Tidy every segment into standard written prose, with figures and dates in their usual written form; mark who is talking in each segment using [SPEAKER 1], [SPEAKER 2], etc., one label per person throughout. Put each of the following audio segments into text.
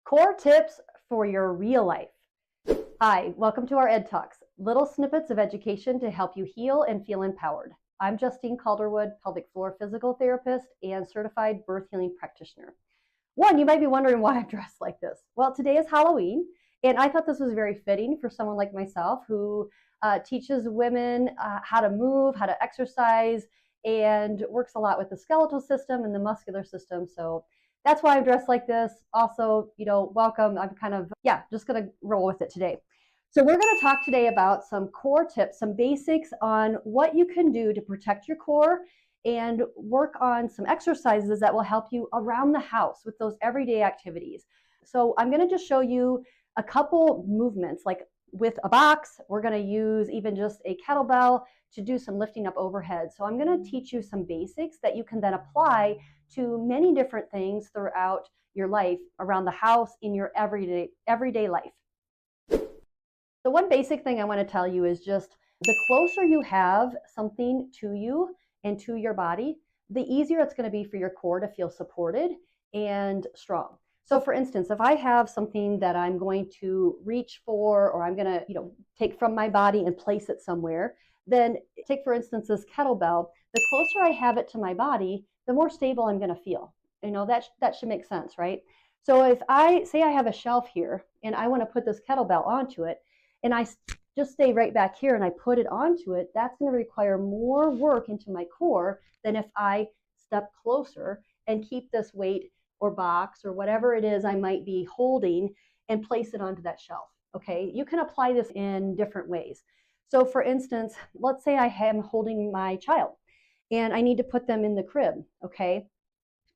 [SPEAKER 1] Core tips for your real life. Hi, welcome to our Ed Talks, little snippets of education to help you heal and feel empowered. I'm Justine Calderwood, pelvic floor physical therapist and certified birth healing practitioner. You might be wondering why I'm dressed like this. Well, today is Halloween, and I thought this was very fitting for someone like myself who teaches women how to move, how to exercise, and works a lot with the skeletal system and the muscular system. So that's why I'm dressed like this. Also, welcome. I'm just going to roll with it today. So we're going to talk today about some core tips, some basics on what you can do to protect your core and work on some exercises that will help you around the house with those everyday activities. So I'm going to just show you a couple movements, like with a box. We're going to use even just a kettlebell to do some lifting up overhead. So I'm going to teach you some basics that you can then apply to many different things throughout your life, around the house, in your everyday life. So one basic thing I want to tell you is just the closer you have something to you and to your body, the easier it's going to be for your core to feel supported and strong. So for instance, if I have something that I'm going to reach for, or I'm going to, take from my body and place it somewhere, then take, for instance, this kettlebell. The closer I have it to my body, the more stable I'm going to feel. That should make sense, right? So if I say I have a shelf here and I want to put this kettlebell onto it, and I just stay right back here and I put it onto it, that's going to require more work into my core than if I step closer and keep this weight or box or whatever it is I might be holding and place it onto that shelf. Okay, you can apply this in different ways. So for instance, let's say I am holding my child and I need to put them in the crib. Okay,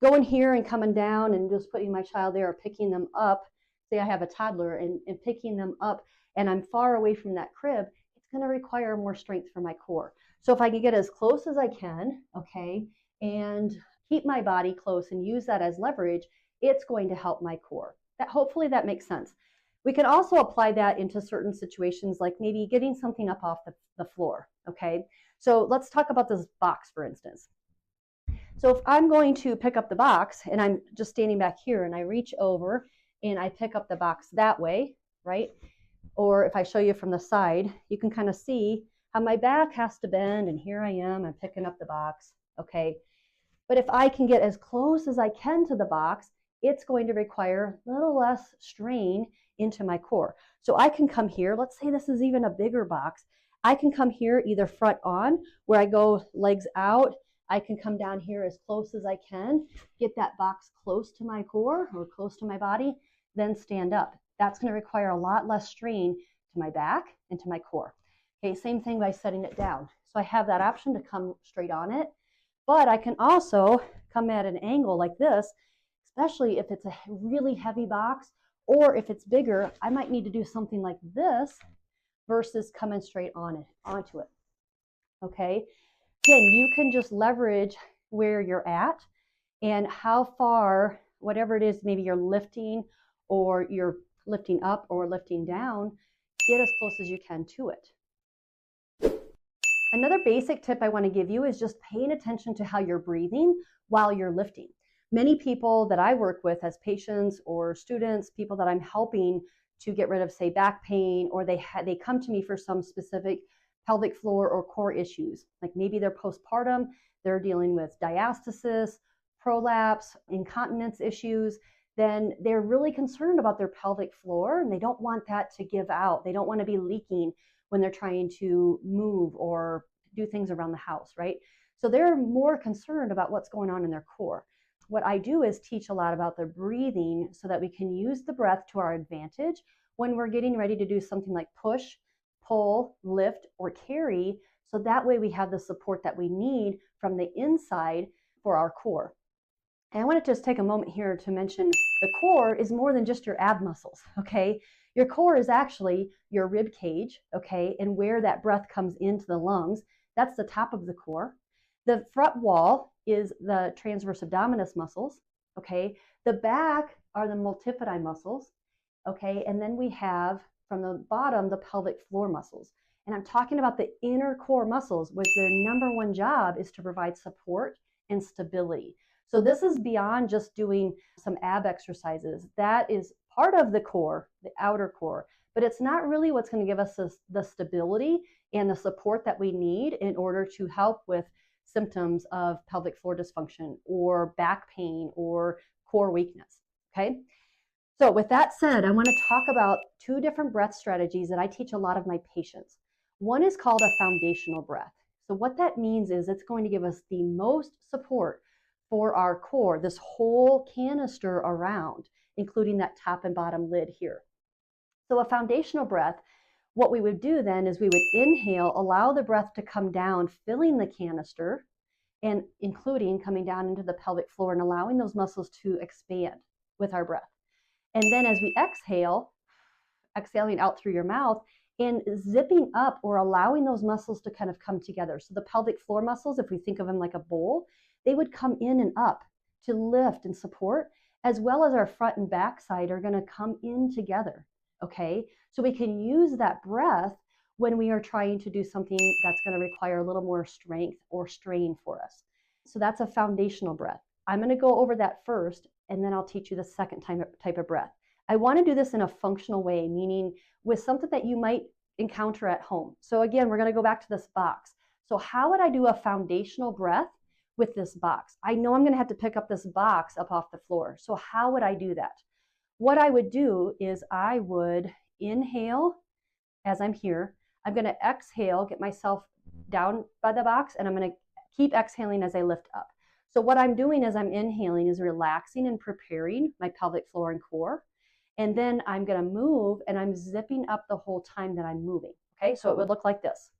[SPEAKER 1] going here and coming down and just putting my child there or picking them up. Say I have a toddler and picking them up and I'm far away from that crib, it's going to require more strength for my core. So if I can get as close as I can, okay, and keep my body close and use that as leverage, it's going to help my core. Hopefully that makes sense. We can also apply that into certain situations, like maybe getting something up off the floor, okay? So let's talk about this box, for instance. So if I'm going to pick up the box and I'm just standing back here and I reach over and I pick up the box that way, right? Or if I show you from the side, you can kind of see how my back has to bend, and here I am, I'm picking up the box, okay? But if I can get as close as I can to the box, it's going to require a little less strain into my core. So I can come here, let's say this is even a bigger box, I can come here either front on, where I go legs out, I can come down here as close as I can, get that box close to my core or close to my body, then stand up. That's going to require a lot less strain to my back and to my core. Okay, same thing by setting it down. So I have that option to come straight on it, but I can also come at an angle like this, especially if it's a really heavy box, or if it's bigger, I might need to do something like this versus coming straight onto it. Okay, again, you can just leverage where you're at and how far, whatever it is, maybe you're lifting or you're lifting up or lifting down, get as close as you can to it. Another basic tip I want to give you is just paying attention to how you're breathing while you're lifting. Many people that I work with as patients or students, people that I'm helping to get rid of, say, back pain, or they come to me for some specific pelvic floor or core issues, like maybe they're postpartum, they're dealing with diastasis, prolapse, incontinence issues, then they're really concerned about their pelvic floor and they don't want that to give out. They don't want to be leaking when they're trying to move or do things around the house, right? So they're more concerned about what's going on in their core. What I do is teach a lot about the breathing so that we can use the breath to our advantage when we're getting ready to do something like push, pull, lift, or carry. So that way we have the support that we need from the inside for our core. And I want to just take a moment here to mention the core is more than just your ab muscles, okay? Your core is actually your rib cage, okay? And where that breath comes into the lungs, that's the top of the core. The front wall is the transverse abdominis muscles, okay? The back are the multifidi muscles, okay? And then we have, from the bottom, the pelvic floor muscles. And I'm talking about the inner core muscles, which their number one job is to provide support and stability. So this is beyond just doing some ab exercises. That is part of the core, the outer core, but it's not really what's going to give us the stability and the support that we need in order to help with symptoms of pelvic floor dysfunction or back pain or core weakness. Okay. So with that said, I want to talk about two different breath strategies that I teach a lot of my patients. One is called a foundational breath. So what that means is it's going to give us the most support for our core, this whole canister around, including that top and bottom lid here. So a foundational breath, what we would do then is we would inhale, allow the breath to come down, filling the canister, and including coming down into the pelvic floor and allowing those muscles to expand with our breath. And then as we exhale, exhaling out through your mouth and zipping up or allowing those muscles to kind of come together. So the pelvic floor muscles, if we think of them like a bowl, they would come in and up to lift and support, as well as our front and back side are going to come in together. Okay, so we can use that breath when we are trying to do something that's going to require a little more strength or strain for us. So that's a foundational breath. I'm going to go over that first, and then I'll teach you the second type of breath. I want to do this in a functional way, meaning with something that you might encounter at home. So again, we're going to go back to this box. So how would I do a foundational breath with this box? I know I'm going to have to pick up this box up off the floor. So how would I do that? What I would do is I would inhale as I'm here. I'm going to exhale, get myself down by the box, and I'm going to keep exhaling as I lift up. So what I'm doing as I'm inhaling is relaxing and preparing my pelvic floor and core. And then I'm going to move, and I'm zipping up the whole time that I'm moving. Okay, so it would look like this.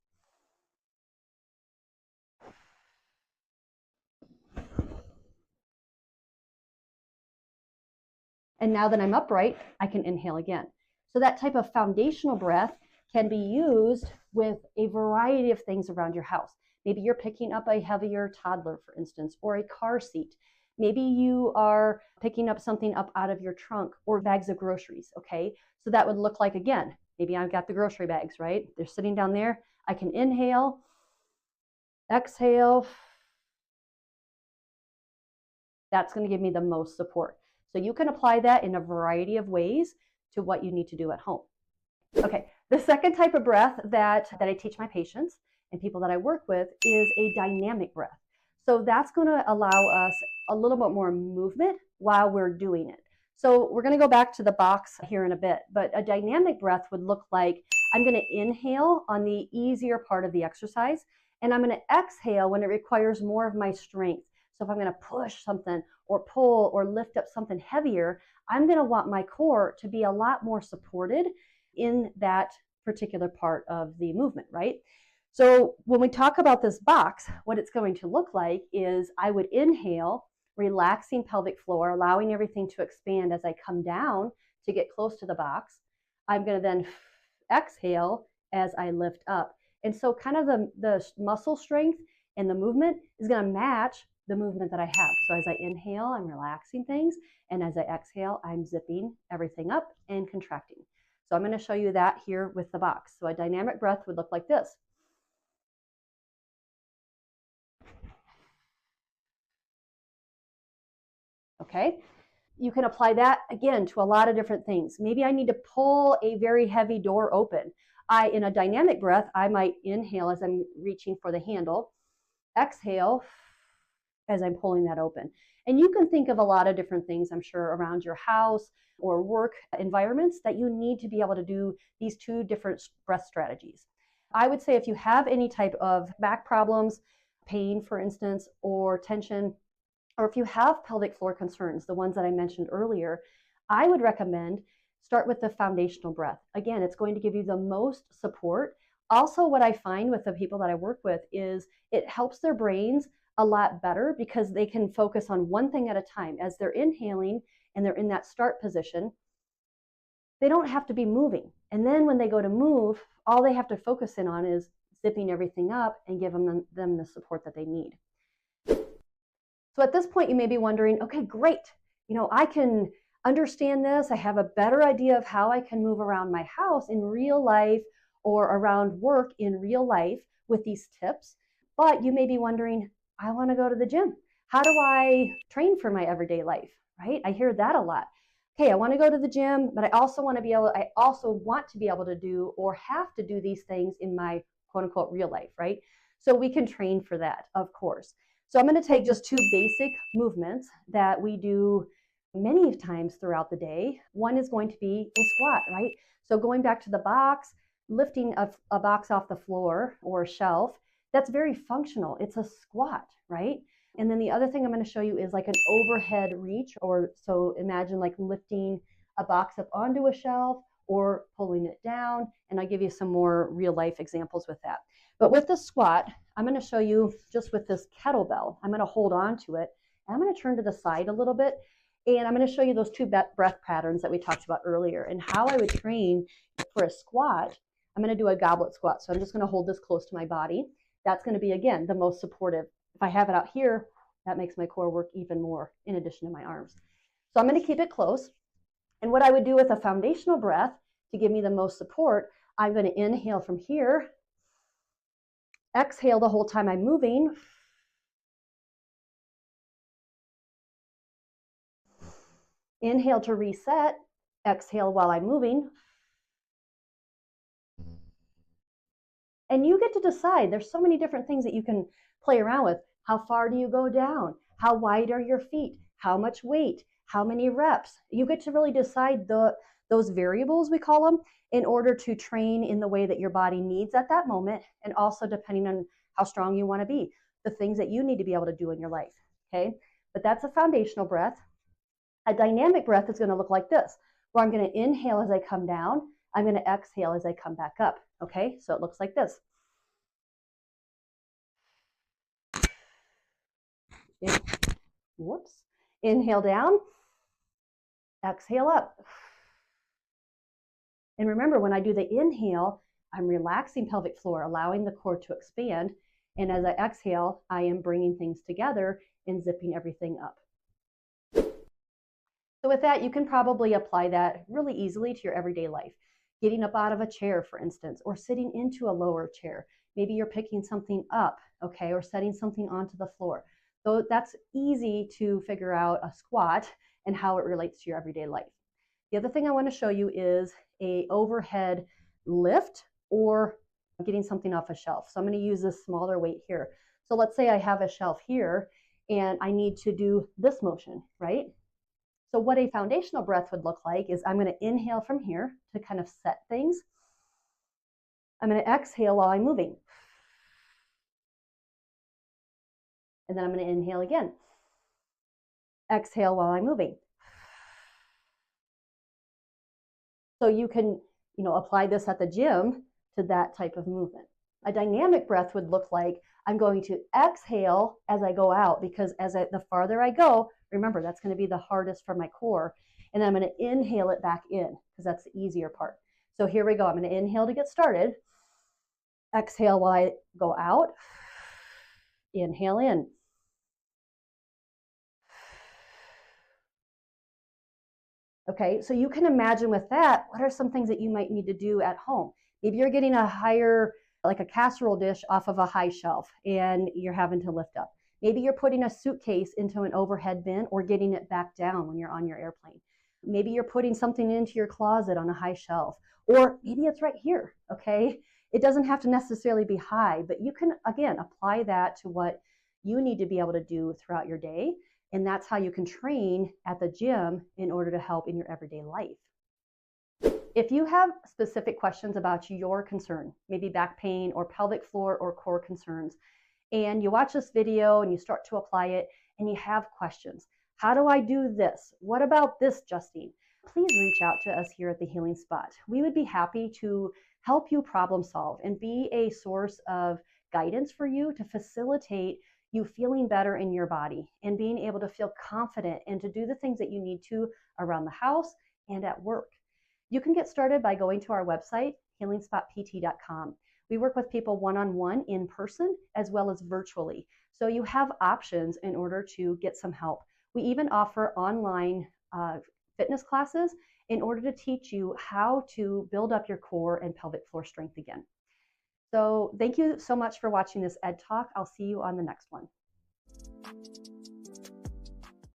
[SPEAKER 1] And now that I'm upright, I can inhale again. So that type of foundational breath can be used with a variety of things around your house. Maybe you're picking up a heavier toddler, for instance, or a car seat. Maybe you are picking up something up out of your trunk or bags of groceries, okay? So that would look like, again, maybe I've got the grocery bags, right? They're sitting down there. I can inhale, exhale. That's going to give me the most support. So you can apply that in a variety of ways to what you need to do at home. Okay, the second type of breath that I teach my patients and people that I work with is a dynamic breath. So that's going to allow us a little bit more movement while we're doing it. So we're going to go back to the box here in a bit, but a dynamic breath would look like I'm going to inhale on the easier part of the exercise, and I'm going to exhale when it requires more of my strength. So if I'm going to push something or pull or lift up something heavier, I'm going to want my core to be a lot more supported in that particular part of the movement, right? So when we talk about this box, what it's going to look like is I would inhale, relaxing pelvic floor, allowing everything to expand as I come down to get close to the box. I'm going to then exhale as I lift up. And so kind of the muscle strength and the movement is going to match the movement that I have. So as I inhale, I'm relaxing things. And as I exhale, I'm zipping everything up and contracting. So I'm going to show you that here with the box. So a dynamic breath would look like this. Okay, you can apply that again to a lot of different things. Maybe I need to pull a very heavy door open. In a dynamic breath, I might inhale as I'm reaching for the handle, exhale as I'm pulling that open. And you can think of a lot of different things, I'm sure, around your house or work environments that you need to be able to do these two different breath strategies. I would say if you have any type of back problems, pain, for instance, or tension, or if you have pelvic floor concerns, the ones that I mentioned earlier, I would recommend start with the foundational breath. Again, it's going to give you the most support. Also, what I find with the people that I work with is it helps their brains a lot better because they can focus on one thing at a time. As they're inhaling and they're in that start position, they don't have to be moving. And then when they go to move, all they have to focus in on is zipping everything up and giving them the support that they need. So at this point, you may be wondering, okay, great. I can understand this. I have a better idea of how I can move around my house in real life or around work in real life with these tips. But you may be wondering, I want to go to the gym. How do I train for my everyday life, right? I hear that a lot. Okay, I want to go to the gym, but I also want to be able to do or have to do these things in my quote unquote real life, right? So we can train for that, of course. So I'm going to take just two basic movements that we do many times throughout the day. One is going to be a squat, right? So going back to the box, lifting a box off the floor or a shelf, that's very functional. It's a squat, right? And then the other thing I'm going to show you is like an overhead reach, or so imagine like lifting a box up onto a shelf or pulling it down. And I'll give you some more real life examples with that. But with the squat, I'm going to show you just with this kettlebell. I'm going to hold on to it and I'm going to turn to the side a little bit. And I'm going to show you those two breath patterns that we talked about earlier and how I would train for a squat. I'm going to do a goblet squat. So I'm just going to hold this close to my body. That's going to be, again, the most supportive. If I have it out here, that makes my core work even more in addition to my arms. So I'm going to keep it close. And what I would do with a foundational breath to give me the most support, I'm going to inhale from here, exhale the whole time I'm moving, inhale to reset, exhale while I'm moving. And you get to decide. There's so many different things that you can play around with. How far do you go down? How wide are your feet? How much weight? How many reps? You get to really decide those variables, we call them, in order to train in the way that your body needs at that moment, and also depending on how strong you want to be, the things that you need to be able to do in your life, okay? But that's a foundational breath. A dynamic breath is going to look like this, where I'm going to inhale as I come down. I'm going to exhale as I come back up, okay? So it looks like this. Whoops. Inhale down, exhale up. And remember, when I do the inhale, I'm relaxing pelvic floor, allowing the core to expand. And as I exhale, I am bringing things together and zipping everything up. So with that, you can probably apply that really easily to your everyday life. Getting up out of a chair, for instance, or sitting into a lower chair. Maybe you're picking something up, okay, or setting something onto the floor. So that's easy to figure out a squat and how it relates to your everyday life. The other thing I want to show you is a overhead lift or getting something off a shelf. So I'm going to use this smaller weight here. So let's say I have a shelf here and I need to do this motion, right? So what a foundational breath would look like is I'm going to inhale from here to kind of set things. I'm going to exhale while I'm moving. And then I'm going to inhale again. Exhale while I'm moving. So you can, apply this at the gym to that type of movement. A dynamic breath would look like I'm going to exhale as I go out, because the farther I go, remember, that's going to be the hardest for my core. And then I'm going to inhale it back in because that's the easier part. So here we go. I'm going to inhale to get started. Exhale while I go out. Inhale in. Okay, so you can imagine with that, what are some things that you might need to do at home? Maybe you're getting like a casserole dish off of a high shelf and you're having to lift up. Maybe you're putting a suitcase into an overhead bin or getting it back down when you're on your airplane. Maybe you're putting something into your closet on a high shelf, or maybe it's right here, okay? It doesn't have to necessarily be high, but you can, again, apply that to what you need to be able to do throughout your day. And that's how you can train at the gym in order to help in your everyday life. If you have specific questions about your concern, maybe back pain or pelvic floor or core concerns, and you watch this video and you start to apply it and you have questions, how do I do this? What about this, Justine? Please reach out to us here at the Healing Spot. We would be happy to help you problem solve and be a source of guidance for you to facilitate you feeling better in your body and being able to feel confident and to do the things that you need to around the house and at work. You can get started by going to our website, healingspotpt.com. We work with people one-on-one in person as well as virtually. So you have options in order to get some help. We even offer online fitness classes in order to teach you how to build up your core and pelvic floor strength again. So thank you so much for watching this Ed Talk. I'll see you on the next one.